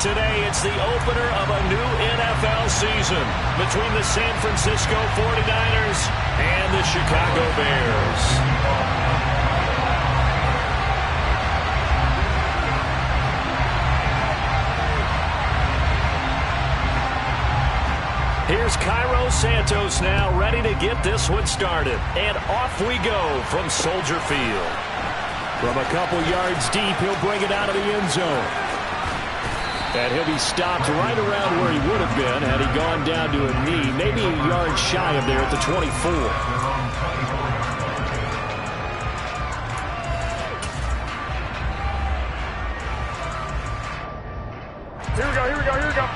today, it's the opener of a new NFL season between the San Francisco 49ers and the Chicago Bears. Here's Cairo Santos now, ready to get this one started. And off we go from Soldier Field. From a couple yards deep, he'll bring it out of the end zone. And he'll be stopped right around where he would have been had he gone down to a knee, maybe a yard shy of there at the 24. Here we go, here we go, here we go.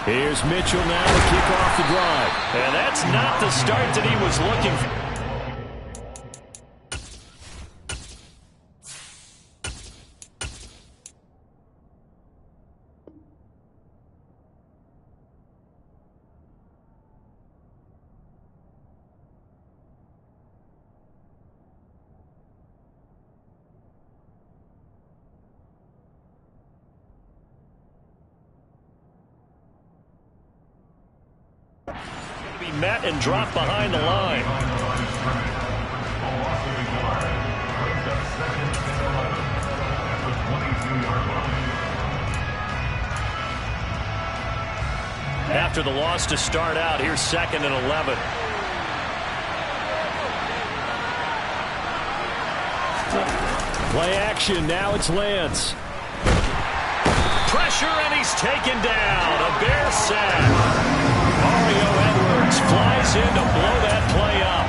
Here's Mitchell now to kick off the drive. And that's not the start that he was looking for. Met and dropped behind the line. After the loss to start out, here's 2nd and 11. Play action, now it's Lance. Pressure, and he's taken down. A Bear sack. Mario Edwards flies in to blow that play up.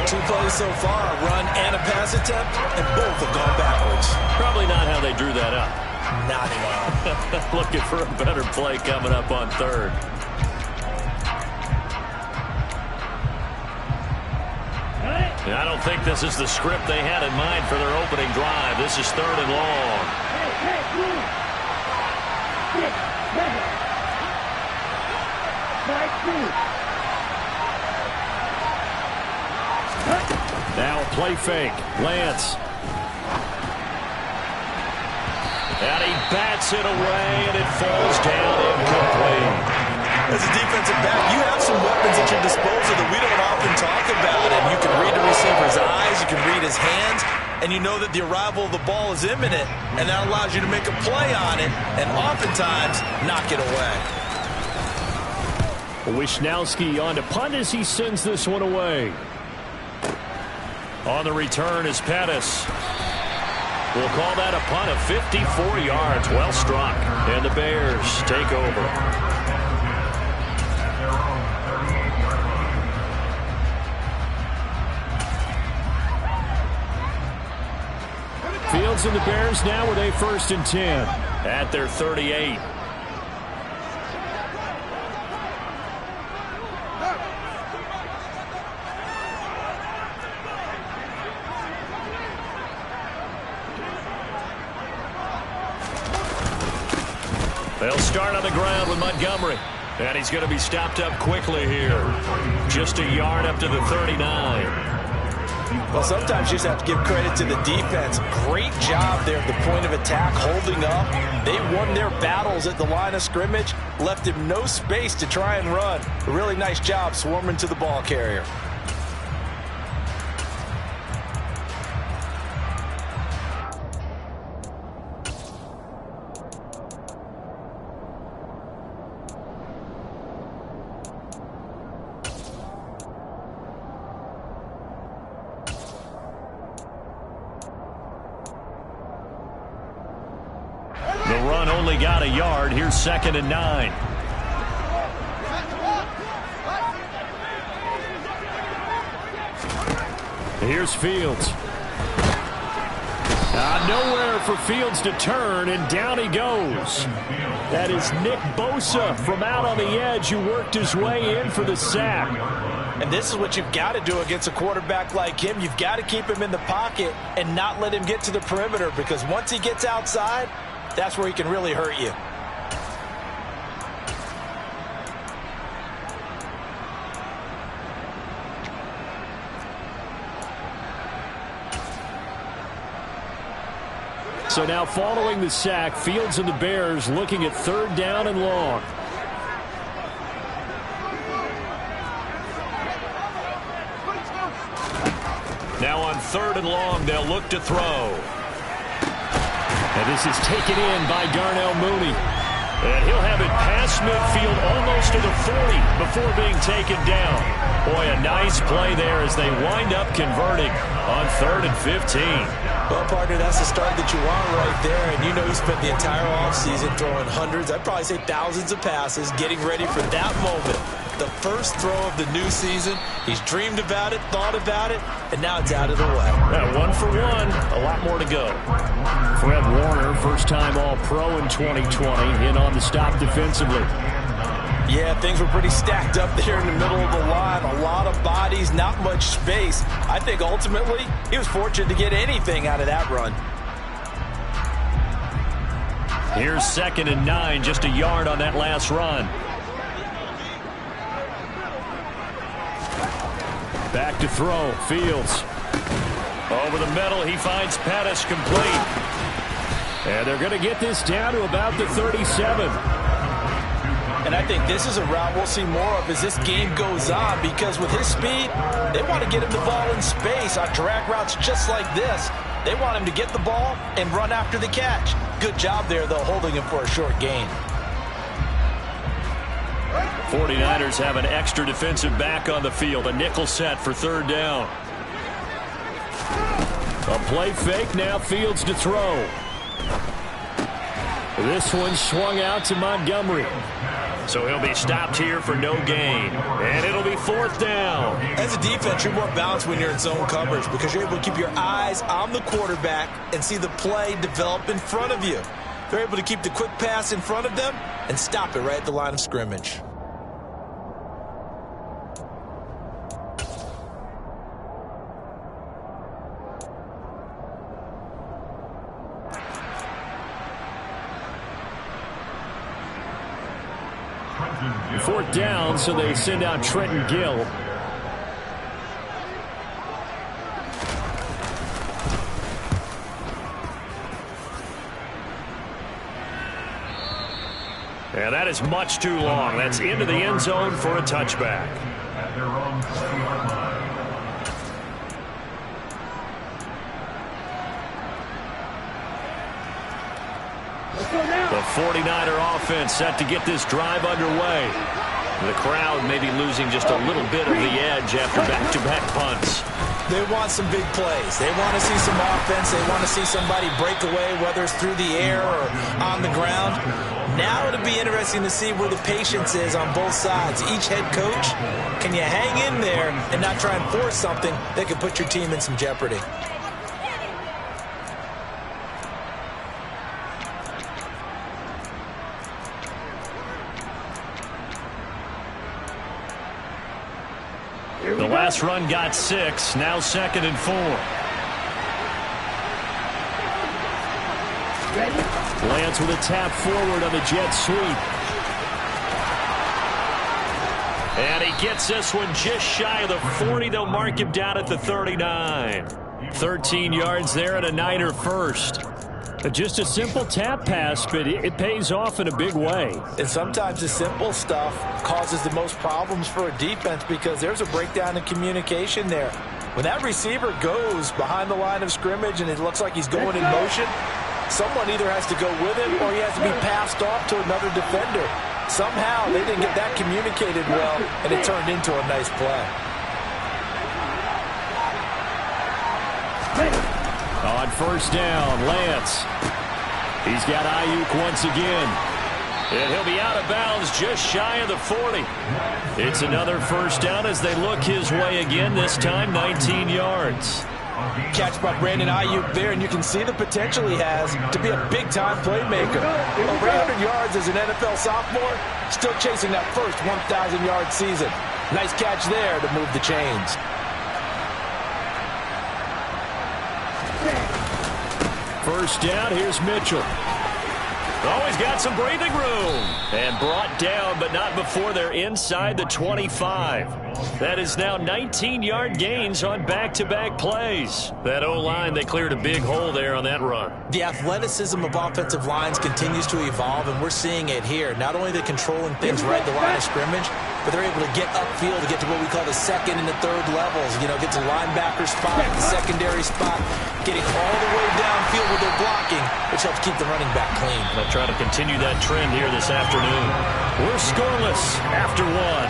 2 plays so far, a run and a pass attempt, and both have gone backwards. Probably not how they drew that up. Not at all. Looking for a better play coming up on 3rd. I don't think this is the script they had in mind for their opening drive. This is 3rd and long. Now a play fake. Lance. And he bats it away, and it falls down incomplete. As a defensive back, you have some weapons at your disposal that we don't often talk about. And you can read the receiver's eyes, you can read his hands, and you know that the arrival of the ball is imminent, and that allows you to make a play on it and oftentimes knock it away. Wishnowski on to punt as he sends this one away. On the return is Pettis. We'll call that a punt of 54 yards. Well struck. And the Bears take over. Fields and the Bears now with a 1st and 10 at their 38. They'll start on the ground with Montgomery. And he's going to be stopped up quickly here. Just a yard up to the 39. Well, sometimes you just have to give credit to the defense. Great job there at the point of attack, holding up. They won their battles at the line of scrimmage, left him no space to try and run. A really nice job swarming to the ball carrier. The run only got a yard. Here's 2nd and 9. Here's Fields. Nowhere for Fields to turn, and down he goes. That is Nick Bosa from out on the edge who worked his way in for the sack. And this is what you've got to do against a quarterback like him. You've got to keep him in the pocket and not let him get to the perimeter, because once he gets outside, that's where he can really hurt you. So now following the sack, Fields and the Bears looking at 3rd down and long. Now on 3rd and long, they'll look to throw. And this is taken in by Darnell Mooney. And he'll have it past midfield almost to the 40 before being taken down. Boy, a nice play there as they wind up converting on 3rd and 15. Well, partner, that's the start that you want right there. And you know he spent the entire offseason throwing hundreds, I'd probably say thousands of passes, getting ready for that moment. The first throw of the new season. He's dreamed about it, thought about it, and now it's out of the way. Yeah, 1 for 1. A lot more to go. Fred Warner, first-time All-Pro in 2020, in on the stop defensively. Yeah, things were pretty stacked up there in the middle of the line. A lot of bodies, not much space. I think ultimately he was fortunate to get anything out of that run. Here's 2nd and 9, just a yard on that last run. Back to throw, Fields. Over the middle, he finds Pettis complete. And they're going to get this down to about the 37. And I think this is a route we'll see more of as this game goes on, because with his speed, they want to get him the ball in space on drag routes just like this. They want him to get the ball and run after the catch. Good job there, though, holding him for a short gain. 49ers have an extra defensive back on the field. A nickel set for 3rd down. A play fake, now Fields to throw. This one swung out to Montgomery. So he'll be stopped here for no gain. And it'll be 4th down. As a defense, you're more balanced when you're in zone coverage because you're able to keep your eyes on the quarterback and see the play develop in front of you. They're able to keep the quick pass in front of them and stop it right at the line of scrimmage. Fourth down, so they send out Trenton Gill. And that is much too long. That's into the end zone for a touchback. The 49er offense set to get this drive underway. The crowd may be losing just a little bit of the edge after back-to-back punts. They want some big plays. They want to see some offense. They want to see somebody break away, whether it's through the air or on the ground. Now it'll be interesting to see where the patience is on both sides. Each head coach, can you hang in there and not try and force something that could put your team in some jeopardy? The last run got 6, now 2nd and 4. Lance with a tap forward on the jet sweep. And he gets this one just shy of the 40. They'll mark him down at the 39. 13 yards there and a Niner first. Just a simple tap pass, but it pays off in a big way. And sometimes the simple stuff causes the most problems for a defense because there's a breakdown in communication there. When that receiver goes behind the line of scrimmage and it looks like he's going in motion, someone either has to go with him or he has to be passed off to another defender. Somehow they didn't get that communicated well, and it turned into a nice play. On first down, Lance. He's got Ayuk once again. And he'll be out of bounds just shy of the 40. It's another first down as they look his way again, this time 19 yards. Catch by Brandon Ayuk there, and you can see the potential he has to be a big-time playmaker. Over 800 yards as an NFL sophomore, still chasing that first 1,000-yard season. Nice catch there to move the chains. First down, here's Mitchell. Oh, he's got some breathing room. And brought down, but not before they're inside the 25. That is now 19-yard gains on back-to-back plays. That O-line, they cleared a big hole there on that run. The athleticism of offensive lines continues to evolve, and we're seeing it here. Not only are they controlling things right at the line of scrimmage, but they're able to get upfield to get to what we call the second and the third levels. You know, get to linebacker spot, the secondary spot, getting all the way downfield with their blocking, which helps keep the running back clean. They'll try to continue that trend here this afternoon. We're scoreless after one.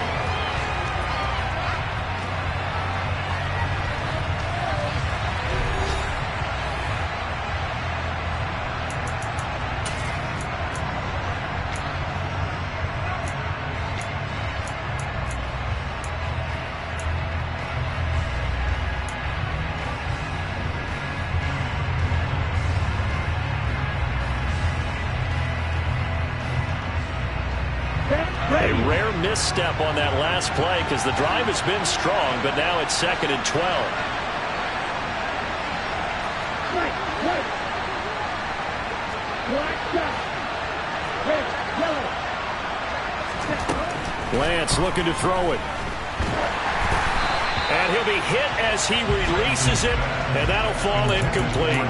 A rare misstep on that last play because the drive has been strong, but now it's 2nd and 12. Lance looking to throw it. And he'll be hit as he releases it, and that'll fall incomplete.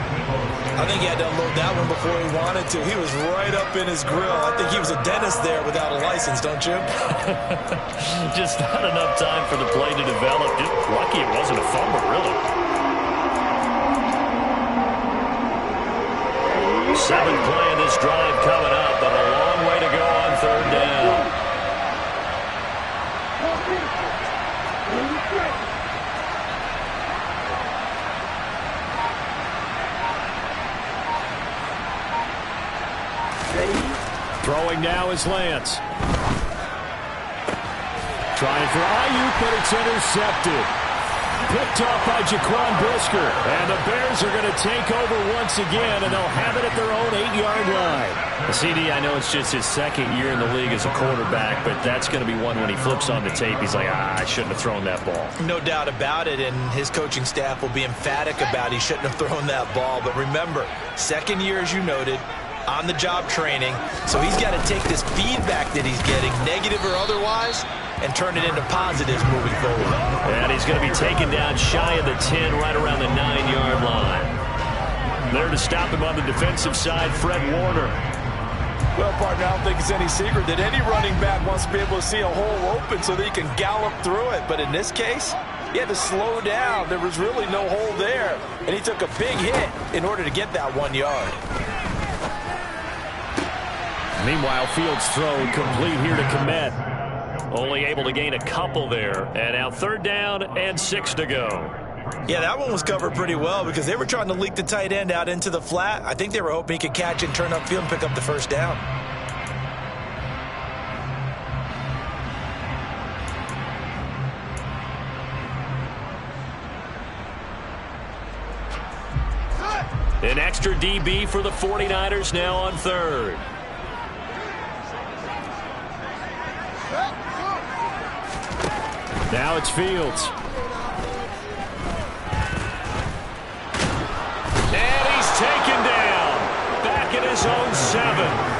I think he had to unload that one before he wanted to. He was right up in his grill. I think he was a dentist there without a license, don't you? Just not enough time for the play to develop. Just lucky it wasn't a fumble, really. 7th play of this drive coming up, but a long way to go on 3rd down. Throwing now is Lance. Trying for Ayuk, but it's intercepted. Picked off by Jaquan Brisker. And the Bears are going to take over once again, and they'll have it at their own 8-yard line. CD, I know it's just his 2nd year in the league as a quarterback, but that's going to be one when he flips on the tape. He's like, I shouldn't have thrown that ball. No doubt about it, and his coaching staff will be emphatic about he shouldn't have thrown that ball. But remember, 2nd year, as you noted, on-the-job training, so he's got to take this feedback that he's getting, negative or otherwise, and turn it into positives moving forward. And he's going to be taken down shy of the 10, right around the 9-yard line. There to stop him on the defensive side, Fred Warner. Well, partner, I don't think it's any secret that any running back wants to be able to see a hole open so that he can gallop through it. But in this case, he had to slow down. There was really no hole there, and he took a big hit in order to get that 1 yard. Meanwhile, Fields' throw complete here to Komet. Only able to gain a couple there. And now 3rd down and 6 to go. Yeah, that one was covered pretty well because they were trying to leak the tight end out into the flat. I think they were hoping he could catch it and turn upfield and pick up the 1st down. An extra DB for the 49ers now on 3rd. Now it's Fields. And he's taken down. Back at his own 7.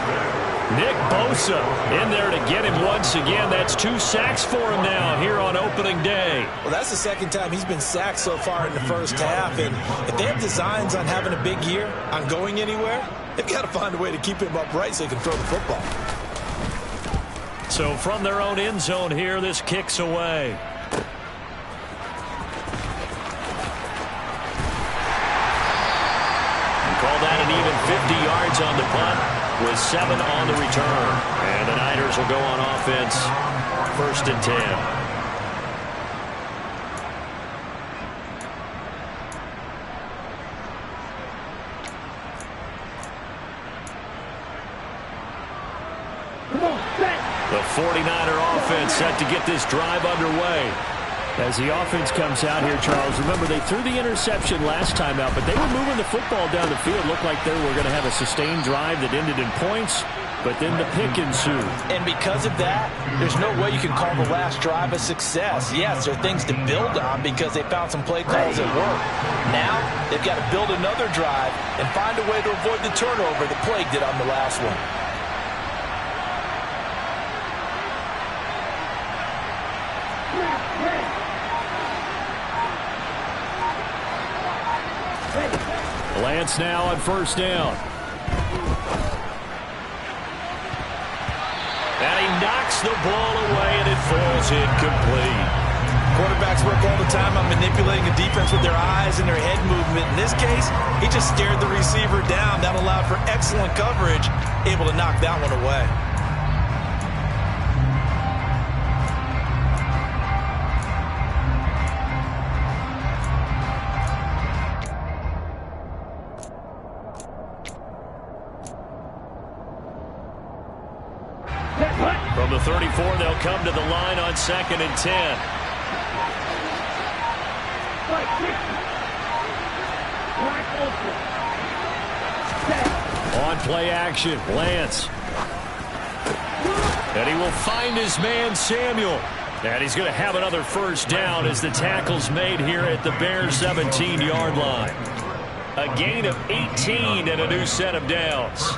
Nick Bosa in there to get him once again. That's 2 sacks for him now here on opening day. Well, that's the 2nd time he's been sacked so far in the 1st half. And if they have designs on having a big year, on going anywhere, they've got to find a way to keep him upright so he can throw the football. So from their own end zone here, this kicks away. Call that an even 50 yards on the punt with 7 on the return. And the Niners will go on offense, 1st and 10. The 49er offense set to get this drive underway. As the offense comes out here, Charles, remember they threw the interception last time out, but they were moving the football down the field. Looked like they were going to have a sustained drive that ended in points. but then the pick ensued. And because of that, there's no way you can call the last drive a success. Yes, there are things to build on because they found some play calls at work. Now, they've got to build another drive and find a way to avoid the turnover the play did on the last one. Lance now on first down. And he knocks the ball away, and it falls incomplete. Quarterbacks work all the time on manipulating the defense with their eyes and their head movement. In this case, he just stared the receiver down. That allowed for excellent coverage, able to knock that one away. From the 34, they'll come to the line on 2nd and 10. On play action, Lance. And he will find his man, Samuel. And he's going to have another first down as the tackle's made here at the Bears' 17-yard line. A gain of 18 and a new set of downs.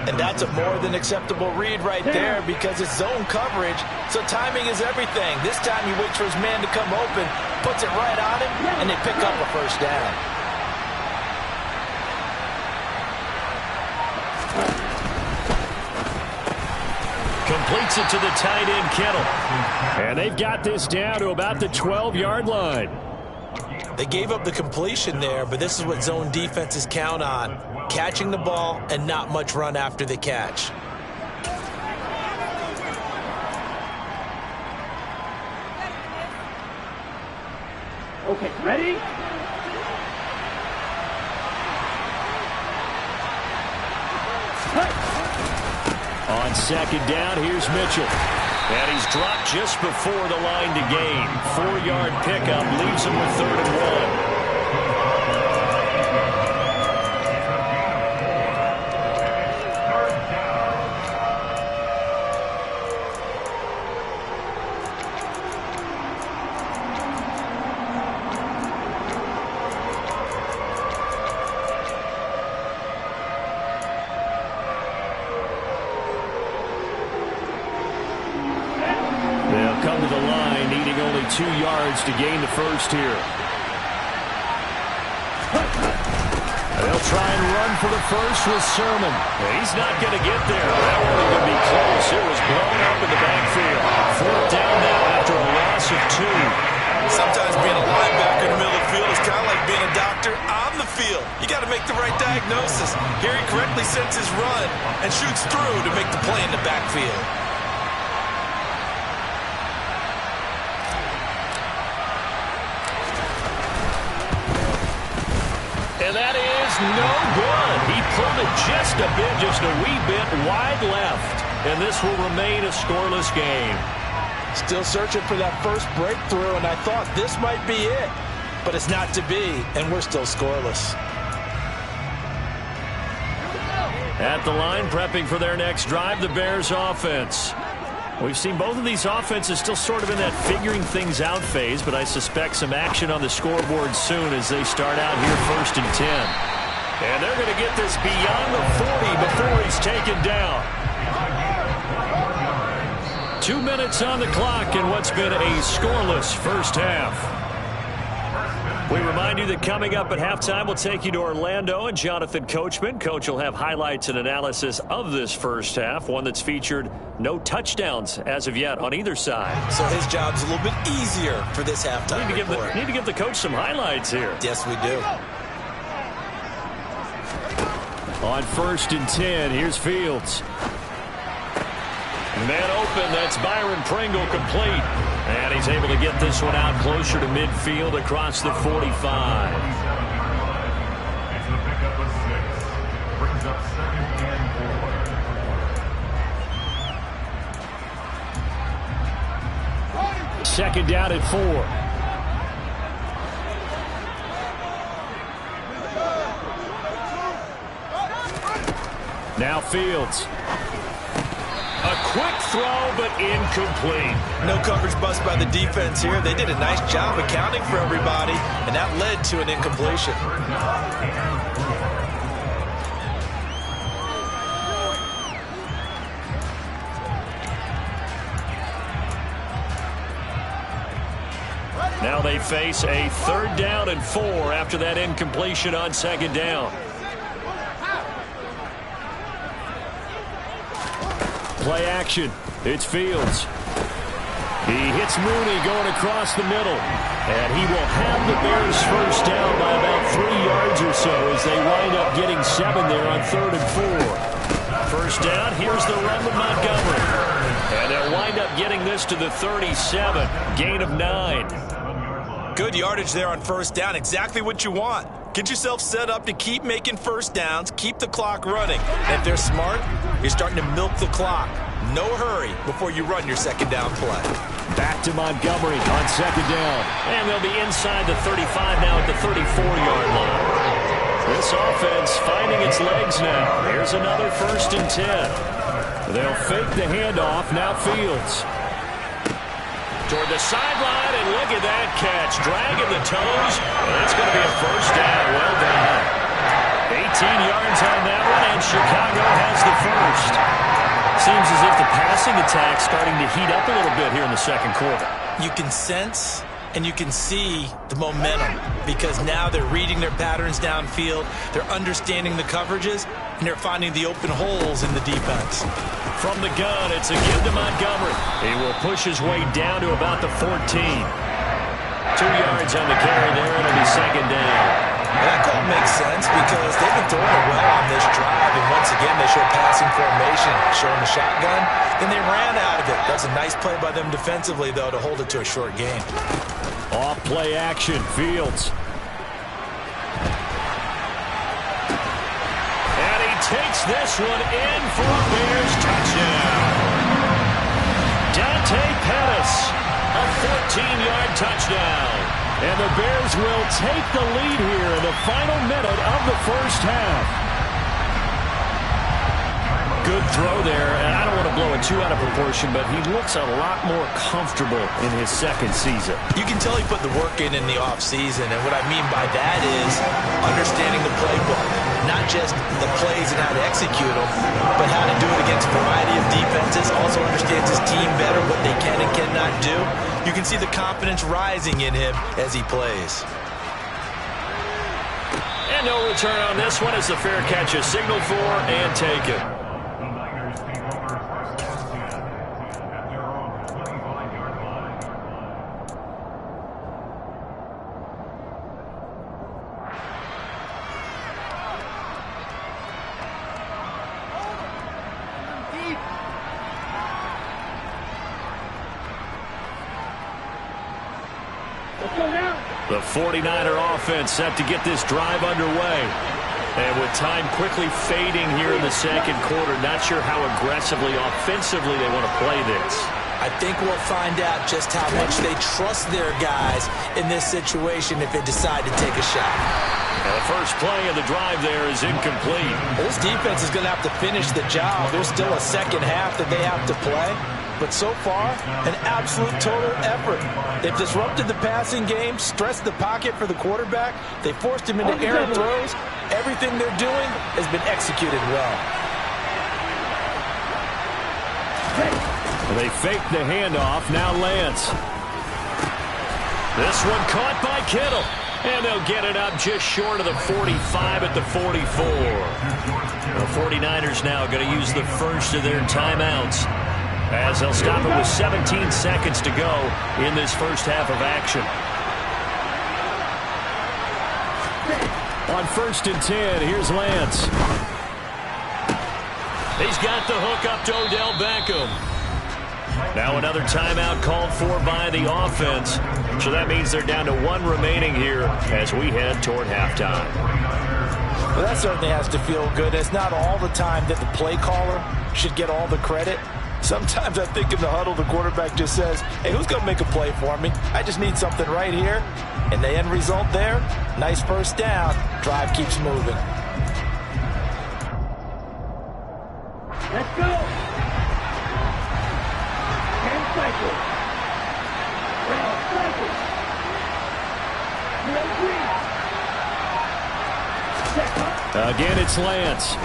And that's a more than acceptable read right there because it's zone coverage, so timing is everything. This time he waits for his man to come open, puts it right on him, and they pick up a first down. Completes it to the tight end, Kittle. And they've got this down to about the 12-yard line. They gave up the completion there, but this is what zone defenses count on. Catching the ball and not much run after the catch. Okay, ready? On 2nd down, here's Mitchell. And he's dropped just before the line to gain. 4-yard pickup leaves him with 3rd and 1. Come to the line, needing only 2 yards to gain the first here. They'll try and run for the first with Sermon. He's not going to get there. That one going to be close. It was blown up in the backfield. 4th down now after a loss of 2. Sometimes being a linebacker in the middle of the field is kind of like being a doctor on the field. You got to make the right diagnosis. Here he correctly sets his run and shoots through to make the play in the backfield. And that is no good. He pulled it just a wee bit wide left. And this will remain a scoreless game. Still searching for that first breakthrough, and I thought this might be it. But it's not to be, and we're still scoreless. At the line, prepping for their next drive, the Bears offense. We've seen both of these offenses still sort of in that figuring things out phase, but I suspect some action on the scoreboard soon as they start out here 1st and 10. And they're going to get this beyond the 40 before he's taken down. 2 minutes on the clock in what's been a scoreless first half. We remind you that coming up at halftime, we'll take you to Orlando and Jonathan Coachman. Coach will have highlights and analysis of this first half, one that's featured no touchdowns as of yet on either side. So his job's a little bit easier for this halftime report. Need to give the coach some highlights here. Yes, we do. On 1st and 10, here's Fields. Man open, that's Byron Pringle complete. And he's able to get this one out closer to midfield across the 45. It's the pickup of 6. Brings up 2nd and 4. Second down at 4. Now Fields. quick throw, but incomplete. No coverage bust by the defense here. They did a nice job accounting for everybody, and that led to an incompletion. Now they face a 3rd down and 4 after that incompletion on 2nd down. Play action. It's Fields. He hits Mooney going across the middle. And he will have the Bears first down by about 3 yards or so as they wind up getting 7 there on 3rd and 4. First down, here's the run with Montgomery. And they'll wind up getting this to the 37. Gain of 9. Good yardage there on first down. Exactly what you want. Get yourself set up to keep making first downs, keep the clock running. And if they're smart, you're starting to milk the clock. No hurry before you run your 2nd down play. Back to Montgomery on 2nd down. And they'll be inside the 35 now at the 34-yard line. This offense finding its legs now. Here's another 1st and 10. They'll fake the handoff. Now Fields. Toward the sideline, and look at that catch. Dragging the toes, and it's going to be a first down. Well done. 18 yards on that one, and Chicago has the first. Seems as if the passing attack's starting to heat up a little bit here in the 2nd quarter. You can sense and you can see the momentum because now they're reading their patterns downfield, they're understanding the coverages, and they're finding the open holes in the defense. From the gun, it's a give to Montgomery. He will push his way down to about the 14. 2 yards on the carry there, and it'll be 2nd down. That call makes sense because they've been throwing it well on this drive, and once again they show passing formation, showing the shotgun. Then they ran out of it. That's a nice play by them defensively, though, to hold it to a short gain. Off play action, Fields. And he takes this one in for a Bears touchdown. Dante Pettis, a 14-yard touchdown. And the Bears will take the lead here in the final minute of the first half. Good throw there, and I don't want to blow it too out of proportion, but he looks a lot more comfortable in his 2nd season. You can tell he put the work in the offseason, and what I mean by that is understanding the playbook. Not just the plays and how to execute them, but how to do it against a variety of defenses. Also understands his team better, what they can and cannot do. You can see the confidence rising in him as he plays. And no return on this one as the fair catch is signaled for and taken. The 49er offense set to get this drive underway. And with time quickly fading here in the 2nd quarter, not sure how aggressively, offensively they want to play this. I think we'll find out just how much they trust their guys in this situation if they decide to take a shot. And the first play of the drive there is incomplete. This defense is going to have to finish the job. There's still a 2nd half that they have to play. But so far, an absolute total effort. They've disrupted the passing game, stressed the pocket for the quarterback. They forced him into errant throws. Everything they're doing has been executed well. They fake the handoff. Now Lance. This one caught by Kittle. And they'll get it up just short of the 45 at the 44. The 49ers now going to use the first of their timeouts, as they'll stop it with 17 seconds to go in this first half of action. On 1st and 10, here's Lance. He's got the hook up to Odell Beckham. Now another timeout called for by the offense. So that means they're down to 1 remaining here as we head toward halftime. Well, that certainly has to feel good. It's not all the time that the play caller should get all the credit. Sometimes I think in the huddle, the quarterback just says, hey, who's going to make a play for me? I just need something right here. And the end result there, nice first down. Drive keeps moving. Let's go. Again, it's Lance.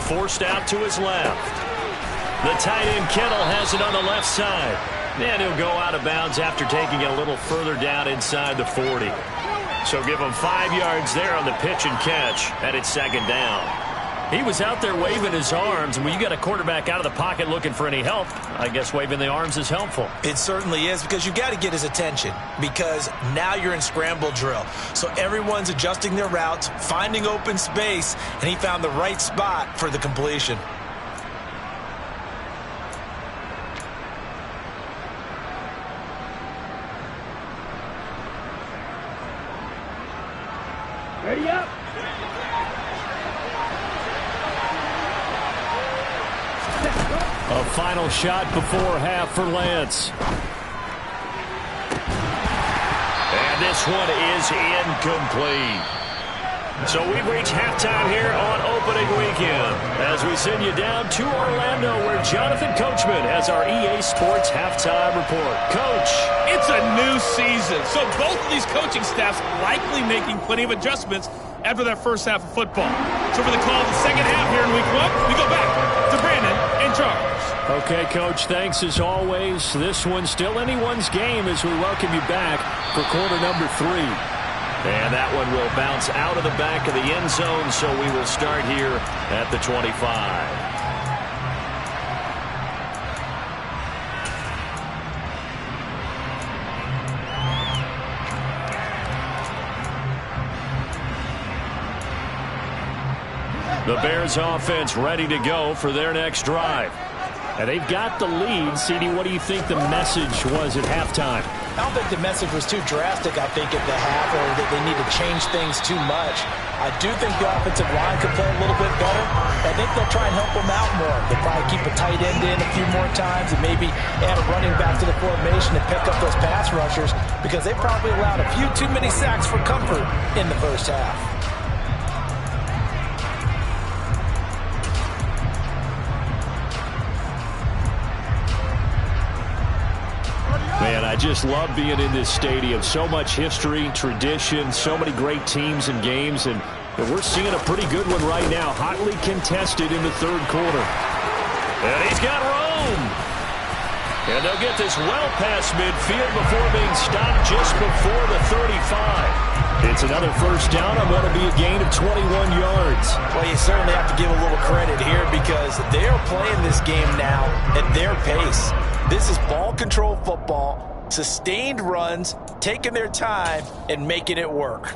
Forced out to his left. The tight end Kittle has it on the left side. And he'll go out of bounds after taking it a little further down inside the 40. So give him 5 yards there on the pitch and catch, and it's second down. He was out there waving his arms, and when you got a quarterback out of the pocket looking for any help, I guess waving the arms is helpful. It certainly is, because you got to get his attention, because now you're in scramble drill. So everyone's adjusting their routes, finding open space, and he found the right spot for the completion. Ready up. A final shot before half for Lance. And this one is incomplete. So we've reached halftime here on opening weekend as we send you down to Orlando where Jonathan Coachman has our EA Sports halftime report. Coach. It's a new season, so both of these coaching staffs likely making plenty of adjustments after that first half of football. So for the call of the second half here in week 1, we go back to Brandon and Charles. Okay, Coach, thanks as always. This one's still anyone's game as we welcome you back for quarter number 3. And that one will bounce out of the back of the end zone, so we will start here at the 25. The Bears offense ready to go for their next drive. And they've got the lead. CD, what do you think the message was at halftime? I don't think the message was too drastic, I think, at the half, or that they need to change things too much. I do think the offensive line could play a little bit better. I think they'll try and help them out more. They'll probably keep a tight end in a few more times and maybe add a running back to the formation and pick up those pass rushers because they probably allowed a few too many sacks for comfort in the first half. Man, I just love being in this stadium. So much history, tradition, so many great teams and games, and we're seeing a pretty good one right now, hotly contested in the third quarter. And he's got room. And they'll get this well past midfield before being stopped just before the 35. It's another first down on what will be a gain of 21 yards. Well, you certainly have to give a little credit here because they're playing this game now at their pace. This is ball control football, sustained runs, taking their time, and making it work.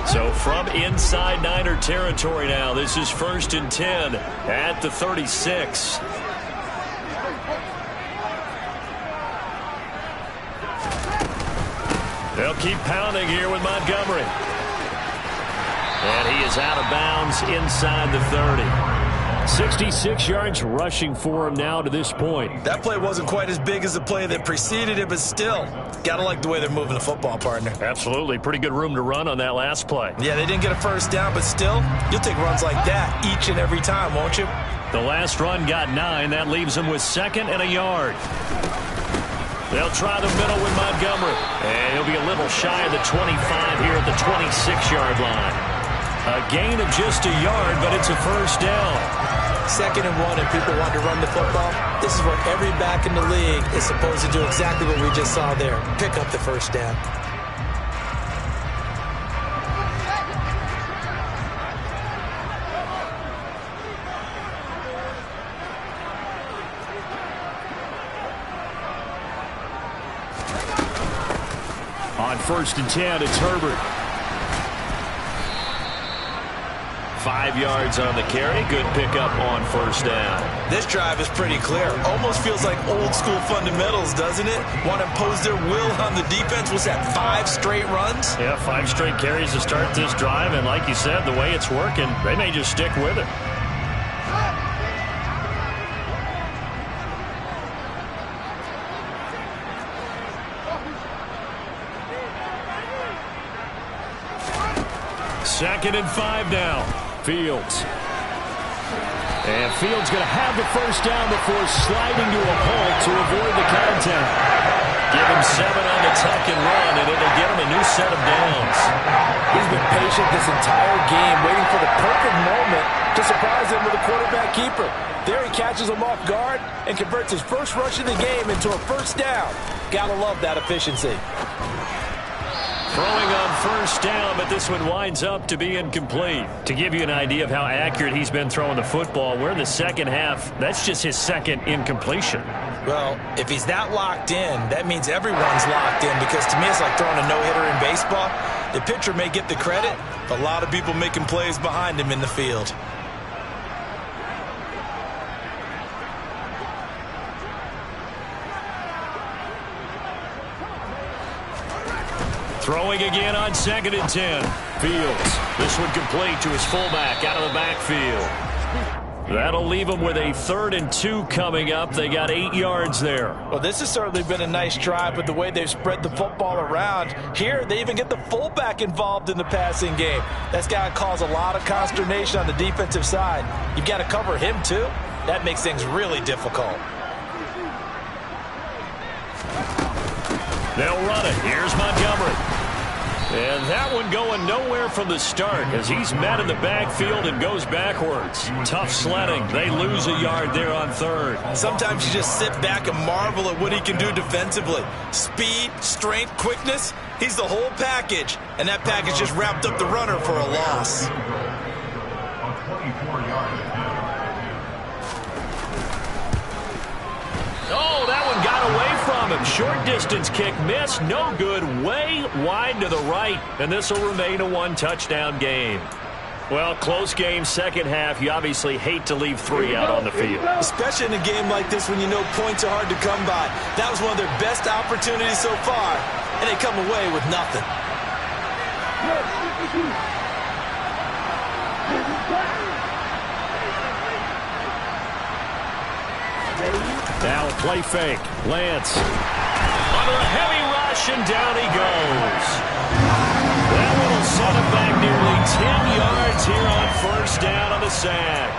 So from inside Niner territory now, this is 1st and 10 at the 36. They'll keep pounding here with Montgomery. And he is out of bounds inside the 30. 66 yards rushing for him now to this point. That play wasn't quite as big as the play that preceded it, but still, gotta like the way they're moving the football, partner. Absolutely. Pretty good room to run on that last play. Yeah, they didn't get a first down, but still, you'll take runs like that each and every time, won't you? The last run got 9. That leaves them with 2nd and a yard. They'll try the middle with Montgomery. And he'll be a little shy of the 25 here at the 26-yard line. A gain of just a yard, but it's a first down. 2nd and 1, and people want to run the football. This is where every back in the league is supposed to do exactly what we just saw there. Pick up the first down. On 1st and 10, it's Herbert. 5 yards on the carry. Good pickup on first down. This drive is pretty clear. Almost feels like old school fundamentals, doesn't it? Want to impose their will on the defense. Was that 5 straight runs? Yeah, 5 straight carries to start this drive. And like you said, the way it's working, they may just stick with it. Second and 5 now. Fields. And Fields going to have the first down before sliding to a halt to avoid the contact. Given from 7 on the tuck and run, and it'll get him a new set of downs. He's been patient this entire game, waiting for the perfect moment to surprise him with a quarterback keeper. There he catches him off guard and converts his first rush of the game into a first down. Gotta love that efficiency. Throwing on first down, but this one winds up to be incomplete. To give you an idea of how accurate he's been throwing the football, we're in the second half. That's just his second incompletion. Well, if he's that locked in, that means everyone's locked in, because to me it's like throwing a no-hitter in baseball. The pitcher may get the credit, but a lot of people making plays behind him in the field. Throwing again on 2nd and 10. Fields. This one complete to his fullback out of the backfield. That'll leave them with a 3rd and 2 coming up. They got 8 yards there. Well, this has certainly been a nice drive with the way they've spread the football around. Here, they even get the fullback involved in the passing game. That's got to cause a lot of consternation on the defensive side. You've got to cover him, too. That makes things really difficult. They'll run it. Here's Montgomery. And that one going nowhere from the start as he's met in the backfield and goes backwards. Tough sledding. They lose a yard there on 3rd. Sometimes you just sit back and marvel at what he can do defensively. Speed, strength, quickness. He's the whole package. And that package just wrapped up the runner for a loss. On 24-yard attempt. Oh, that one got away from him. Short distance kick missed. No good. Way wide to the right. And this will remain a 1-touchdown game. Well, close game, second half. You obviously hate to leave 3 out on the field. Especially in a game like this when you know points are hard to come by. That was one of their best opportunities so far. And they come away with nothing. Now a play fake. Lance under a heavy rush, and down he goes. That one will set him back nearly 10 yards here on first down on the sack.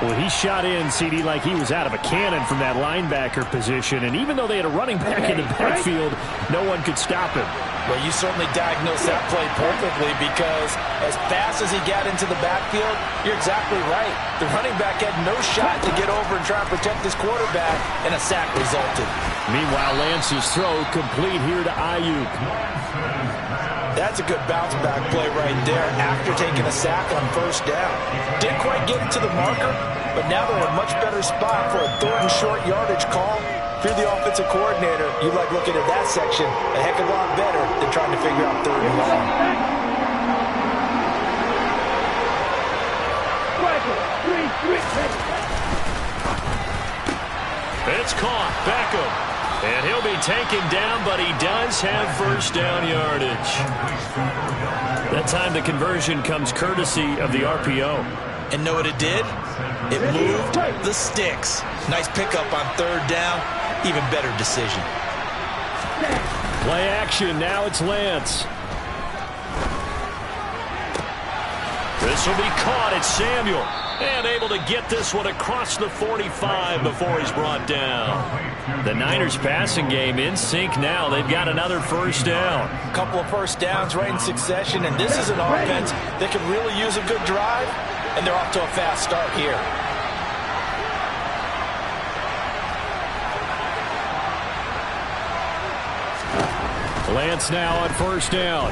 Well, he shot in, CD, like he was out of a cannon from that linebacker position. And even though they had a running back in the backfield, no one could stop him. Well, you certainly diagnosed that play perfectly, because as fast as he got into the backfield, you're exactly right. The running back had no shot to get over and try and protect his quarterback, and a sack resulted. Meanwhile, Lance's throw complete here to Ayuk. That's a good bounce back play right there after taking a sack on first down. Didn't quite get it to the marker, but now they're in a much better spot for a 3rd and short yardage call. If you're the offensive coordinator, you like looking at that section a heck of a lot better than trying to figure out 3rd and long. It's caught. Beckham. And he'll be taken down, but he does have first down yardage. That time the conversion comes courtesy of the RPO. And know what it did? It moved the sticks. Nice pickup on 3rd down. Even better decision. Play action. Now it's Lance. This will be caught. It's Samuel. And able to get this one across the 45 before he's brought down. The Niners passing game in sync now. They've got another first down. A couple of first downs right in succession, and this is an offense that can really use a good drive, and they're off to a fast start here. Lance now on first down.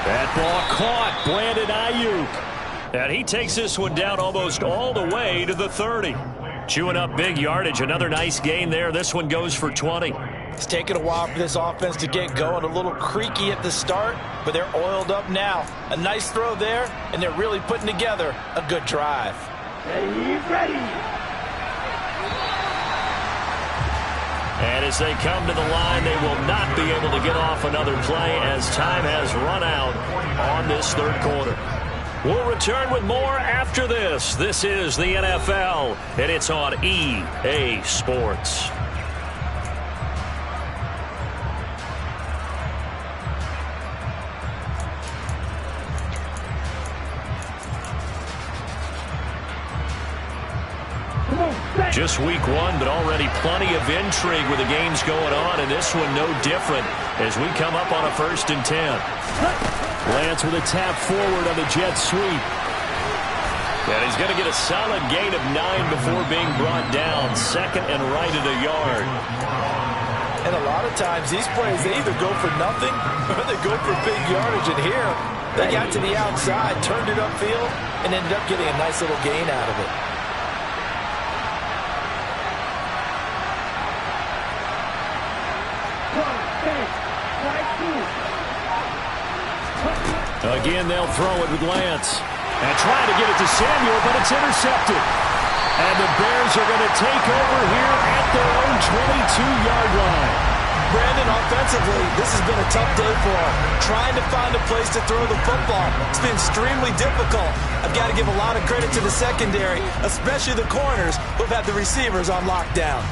That ball caught. Brandon Ayuk. And he takes this one down almost all the way to the 30. Chewing up big yardage. Another nice gain there. This one goes for 20. It's taken a while for this offense to get going. A little creaky at the start, but they're oiled up now. A nice throw there, and they're really putting together a good drive. Ready. And as they come to the line, they will not be able to get off another play as time has run out on this 3rd quarter. We'll return with more after this. This is the NFL, and it's on EA Sports. Come on, stay. Just week one, but already plenty of intrigue with the games going on, and this one no different as we come up on a 1st and 10. Lance with a tap forward on the jet sweep. And he's going to get a solid gain of 9 before being brought down. 2nd and right at a yard. And a lot of times these plays, they either go for nothing or they go for big yardage. And here, they got to the outside, turned it upfield, and ended up getting a nice little gain out of it. Again, they'll throw it with Lance. And trying to get it to Samuel, but it's intercepted. And the Bears are going to take over here at their own 22-yard line. Brandon, offensively, this has been a tough day for them. Trying to find a place to throw the football. It's been extremely difficult. I've got to give a lot of credit to the secondary, especially the corners who've had the receivers on lockdown.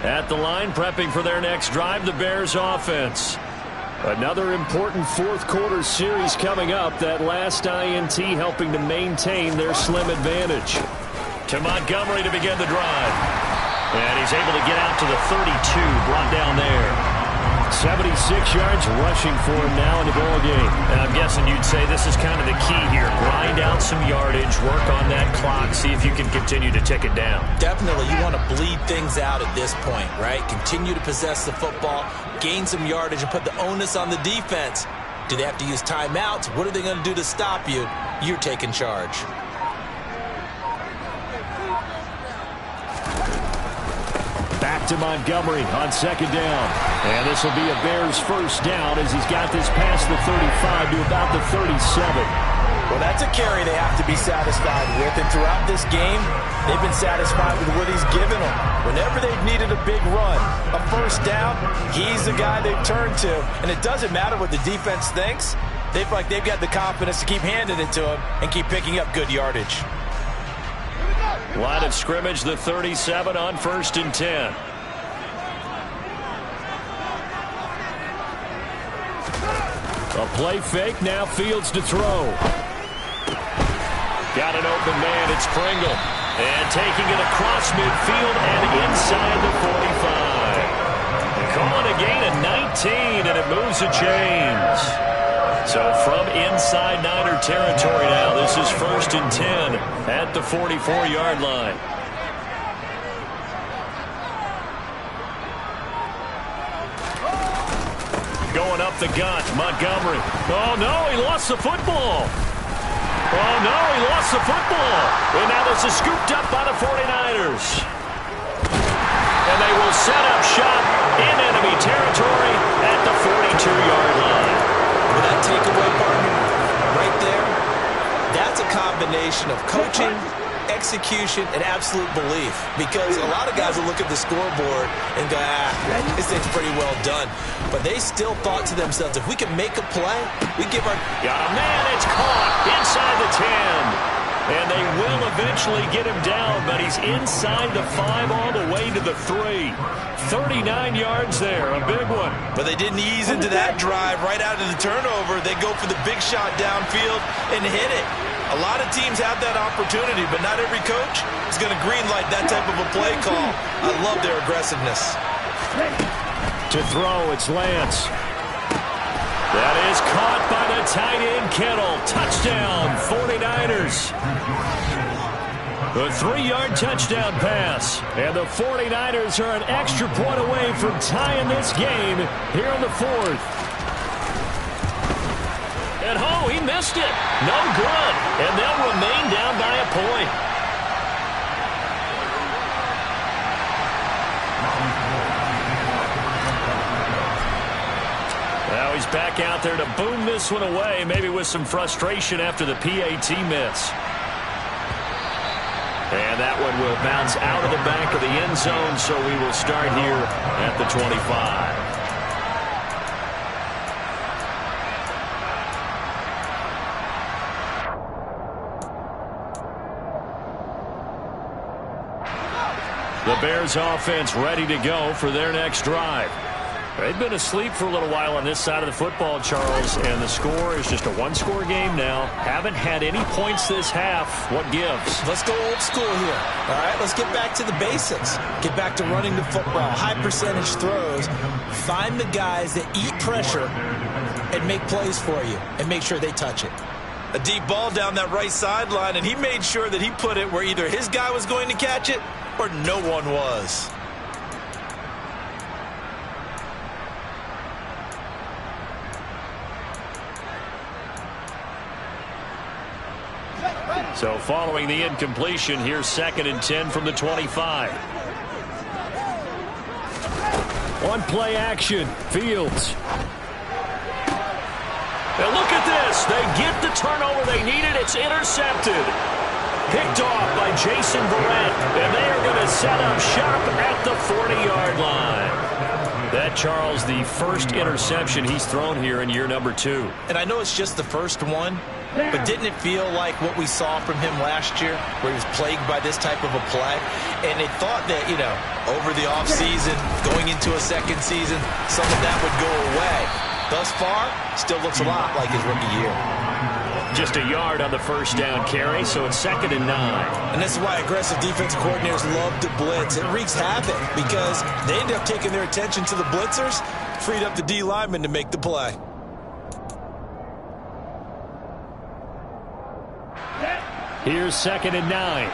At the line, prepping for their next drive, the Bears offense. Another important fourth-quarter series coming up. That last INT helping to maintain their slim advantage. To Montgomery to begin the drive. And he's able to get out to the 32, brought down there. 76 yards rushing for him now in the ballgame. And I'm guessing you'd say this is kind of the key here. Grind out some yardage, work on that clock, see if you can continue to tick it down. Definitely, you want to bleed things out at this point, right? Continue to possess the football, gain some yardage, and put the onus on the defense. Do they have to use timeouts? What are they going to do to stop you? You're taking charge. Back to Montgomery on 2nd down. And this will be a Bears first down as he's got this past the 35 to about the 37. Well, that's a carry they have to be satisfied with. And throughout this game, they've been satisfied with what he's given them. Whenever they've needed a big run, a first down, he's the guy they've turned to. And it doesn't matter what the defense thinks. They feel like they've got the confidence to keep handing it to him and keep picking up good yardage. Line of scrimmage, the 37 on 1st and 10. A play fake, now Fields to throw. Got an open man, it's Pringle. And taking it across midfield and inside the 45. Calling a gain of 19, and it moves the chains. So from inside Niner territory now, this is 1st and 10 at the 44-yard line. Going up the gut, Montgomery. Oh, no, he lost the football. Oh, no, he lost the football. And now this is scooped up by the 49ers. And they will set up shop in enemy territory at the 42-yard line. With that takeaway, partner, right there, that's a combination of coaching, execution, and absolute belief. Because a lot of guys will look at the scoreboard and go, this thing's pretty well done. But they still thought to themselves, if we can make a play, we give our... Got a man, it's caught inside the 10. And they will eventually get him down, but he's inside the 5 all the way to the 3. 39 yards there, a big one. But they didn't ease into that drive right out of the turnover. They go for the big shot downfield and hit it. A lot of teams have that opportunity, but not every coach is going to greenlight that type of a play call. I love their aggressiveness. To throw, it's Lance. That is caught by the tight end, Kittle. Touchdown, 49ers. The 3-yard touchdown pass. And the 49ers are an extra point away from tying this game here in the 4th. And oh, he missed it. No good. And they'll remain down by a point. Now he's back out there to boom this one away, maybe with some frustration after the PAT miss. And that one will bounce out of the back of the end zone, so we will start here at the 25. The Bears offense ready to go for their next drive. They've been asleep for a little while on this side of the football, Charles, and the score is just a one-score game now. Haven't had any points this half. What gives? Let's go old school here. All right, let's get back to the basics. Get back to running the football, high percentage throws. Find the guys that eat pressure and make plays for you and make sure they touch it. A deep ball down that right sideline, and he made sure that he put it where either his guy was going to catch it or no one was. So following the incompletion, here's 2nd and 10 from the 25. On play action, Fields. And look at this. They get the turnover they needed. It's intercepted. Picked off by Jason Verrett. And they are going to set up shop at the 40-yard line. That, Charles, the first interception he's thrown here in year number 2. And I know it's just the first one, but didn't it feel like what we saw from him last year, where he was plagued by this type of a play? And they thought that, you know, over the offseason, going into a second season, some of that would go away. Thus far, still looks a lot like his rookie year. Just a yard on the first down carry, so it's 2nd and 9. And this is why aggressive defensive coordinators love to blitz. It wreaks havoc because they end up taking their attention to the blitzers, freed up the D lineman to make the play. Here's 2nd and 9.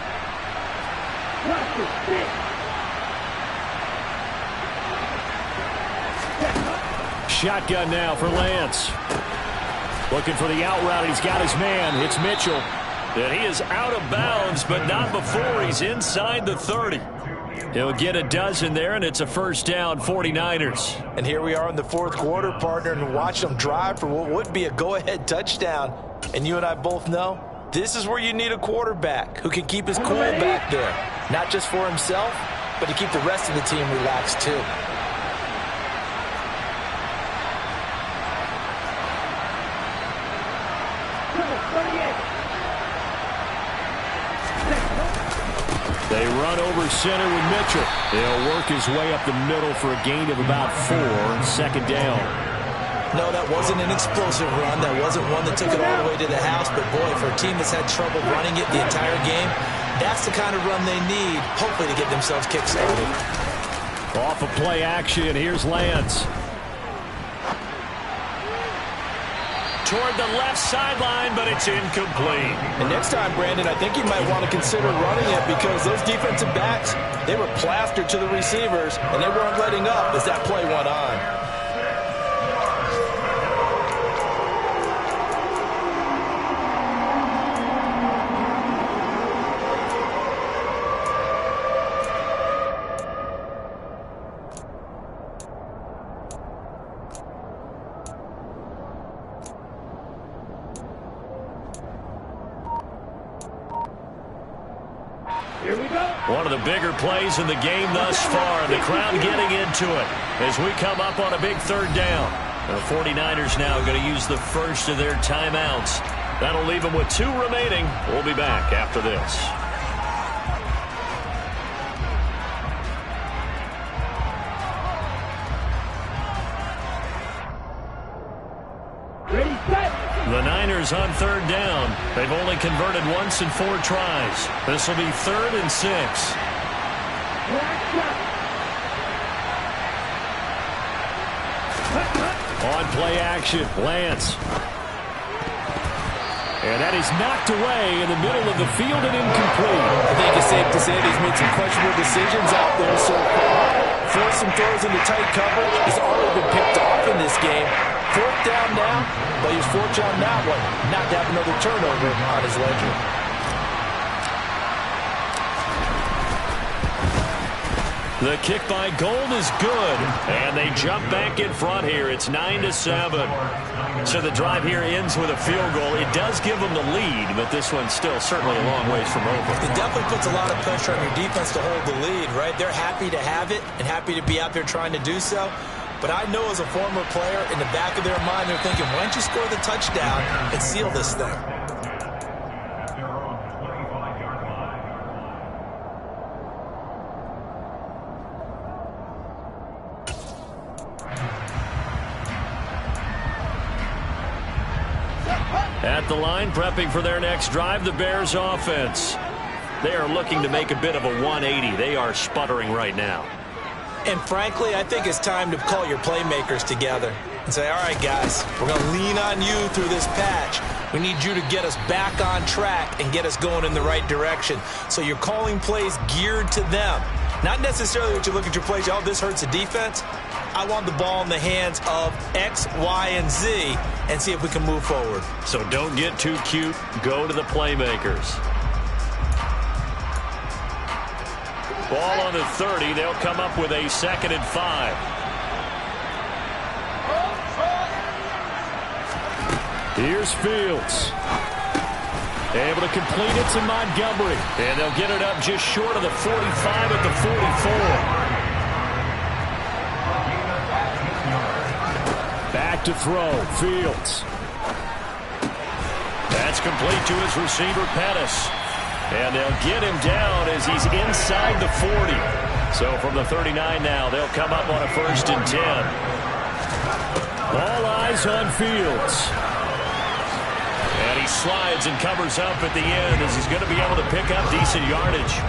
Shotgun now for Lance. Looking for the out route. He's got his man. It's Mitchell. And he is out of bounds, but not before he's inside the 30. He'll get a dozen there, and it's a first down, 49ers. And here we are in the fourth quarter, partner, and watch them drive for what would be a go-ahead touchdown. And you and I both know this is where you need a quarterback who can keep his cool back there. Not just for himself, but to keep the rest of the team relaxed too. They run over center with Mitchell. He'll work his way up the middle for a gain of about 4, 2nd down. No, that wasn't an explosive run. That wasn't one that took it all the way to the house. But, boy, for a team that's had trouble running it the entire game, that's the kind of run they need, hopefully, to get themselves kick-started. Off of play action, here's Lance. Toward the left sideline, but it's incomplete. And next time, Brandon, I think you might want to consider running it because those defensive backs, they were plastered to the receivers, and they weren't letting up as that play went on. One of the bigger plays in the game thus far, and the crowd getting into it as we come up on a big 3rd down. The 49ers now going to use the first of their timeouts. That'll leave them with 2 remaining. We'll be back after this. The Niners on 3rd down. They've only converted once in 4 tries. This will be 3rd and 6. On play action, Lance. And that is knocked away in the middle of the field and incomplete. I think it's safe to say that he's made some questionable decisions out there so far. Forced some throws into tight coverage. He's already been picked off in this game. 4th down now, but he was fortunate on that one not to have another turnover on his ledger. The kick by Gold is good, and they jump back in front here. It's 9-7. So the drive here ends with a field goal. It does give them the lead, but this one's still certainly a long ways from over. It definitely puts a lot of pressure on your defense to hold the lead, right? They're happy to have it and happy to be out there trying to do so. But I know as a former player, in the back of their mind, they're thinking, why don't you score the touchdown and seal this thing? At the line, prepping for their next drive, the Bears offense. They are looking to make a bit of a 180. They are sputtering right now. And frankly, I think it's time to call your playmakers together and say, all right, guys, we're going to lean on you through this patch. We need you to get us back on track and get us going in the right direction. So you're calling plays geared to them. Not necessarily what you look at your plays, oh, this hurts the defense. I want the ball in the hands of X, Y, and Z and see if we can move forward. So don't get too cute. Go to the playmakers. Ball on the 30. They'll come up with a 2nd and 5. Here's Fields. Able to complete it to Montgomery. And they'll get it up just short of the 45 at the 44. Back to throw. Fields. That's complete to his receiver, Pettis. And they'll get him down as he's inside the 40. So from the 39 now, they'll come up on a 1st and 10. All eyes on Fields. And he slides and covers up at the end as he's going to be able to pick up decent yardage.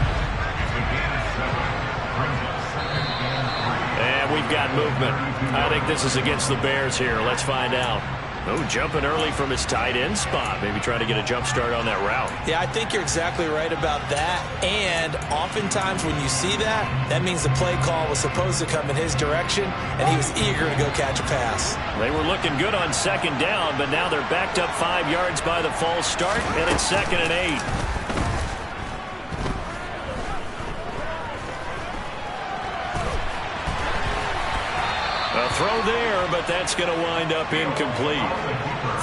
And we've got movement. I think this is against the Bears here. Let's find out. Oh, jumping early from his tight end spot. Maybe trying to get a jump start on that route. Yeah, I think you're exactly right about that. And oftentimes when you see that, that means the play call was supposed to come in his direction, and he was eager to go catch a pass. They were looking good on 2nd down, but now they're backed up 5 yards by the false start, and it's 2nd and 8. A throw there, but that's going to wind up incomplete.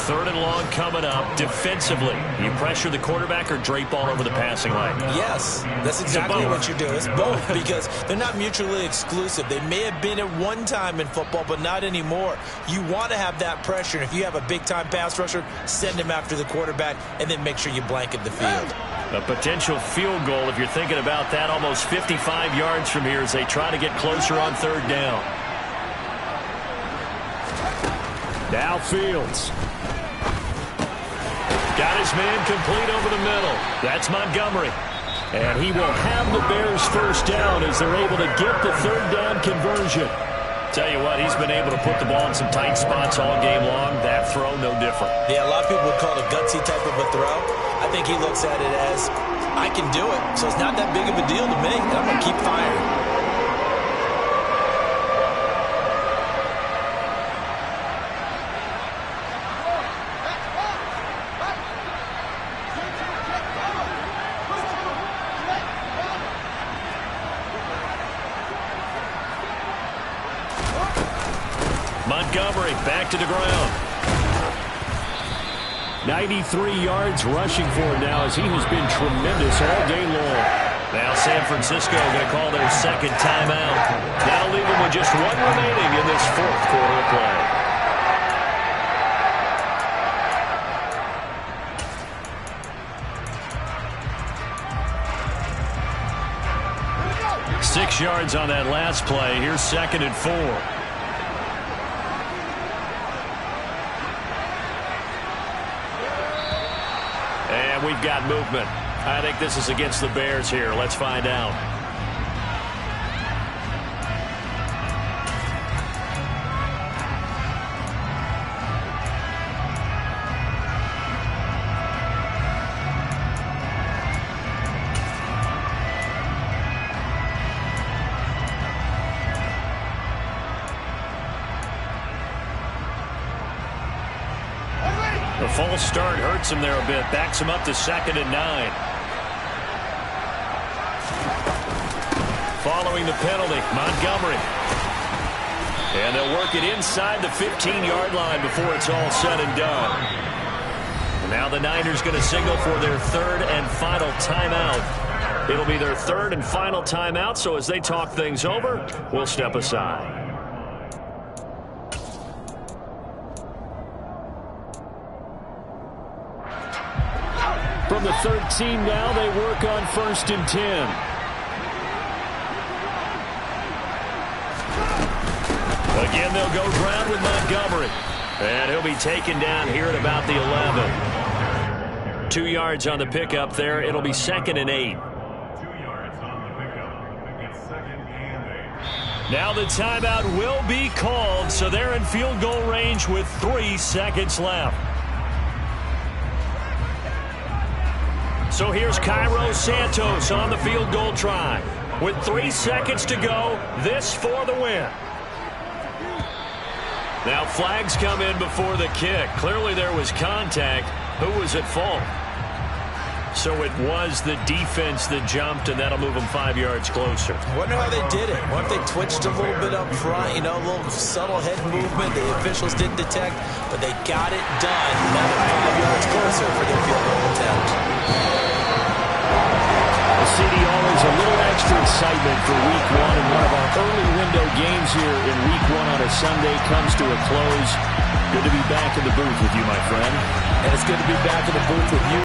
3rd and long coming up. Defensively, you pressure the quarterback or drape all over the passing lane? Yes, that's exactly what you do. It's both because they're not mutually exclusive. They may have been at one time in football, but not anymore. You want to have that pressure. And if you have a big-time pass rusher, send him after the quarterback and then make sure you blanket the field. A potential field goal, if you're thinking about that, almost 55 yards from here as they try to get closer on 3rd down. Now Fields. Got his man complete over the middle. That's Montgomery. And he will have the Bears 1st down as they're able to get the 3rd down conversion. Tell you what, he's been able to put the ball in some tight spots all game long. That throw, no different. Yeah, a lot of people would call it a gutsy type of a throw. I think he looks at it as, I can do it, so it's not that big of a deal to me, and I'm going to keep firing. Montgomery back to the ground. 93 yards rushing for him now as he has been tremendous all day long. Now San Francisco going to call their 2nd timeout. That'll leave them with just 1 remaining in this 4th quarter of play. Six yards on that last play. Here's 2nd and 4. And we've got movement. I think this is against the Bears here. Let's find out. The false start hurts him there a bit. Backs him up to 2nd and 9. Following the penalty, Montgomery. And they'll work it inside the 15-yard line before it's all said and done. And now the Niners going to signal for their 3rd and final timeout. It'll be their 3rd and final timeout, so as they talk things over, we'll step aside. From the 13 now, they work on 1st and 10. Again, they'll go ground with Montgomery. And he'll be taken down here at about the 11. 2 yards on the pickup there. It'll be 2nd and 8. 2 yards on the pickup. It's 2nd and 8. Now the timeout will be called, so they're in field goal range with 3 seconds left. So here's Cairo Santos on the field goal try. With 3 seconds to go, this for the win. Now flags come in before the kick. Clearly there was contact. Who was at fault? So it was the defense that jumped, and that'll move them 5 yards closer. I wonder how they did it. What if they twitched a little bit up front, a little subtle head movement the officials didn't detect, but they got it done. Now they're 5 yards closer for their field goal attempt. CD, always a little extra excitement for Week 1, and one of our early window games here in Week 1 on a Sunday comes to a close. Good to be back in the booth with you, my friend. And it's good to be back in the booth with you.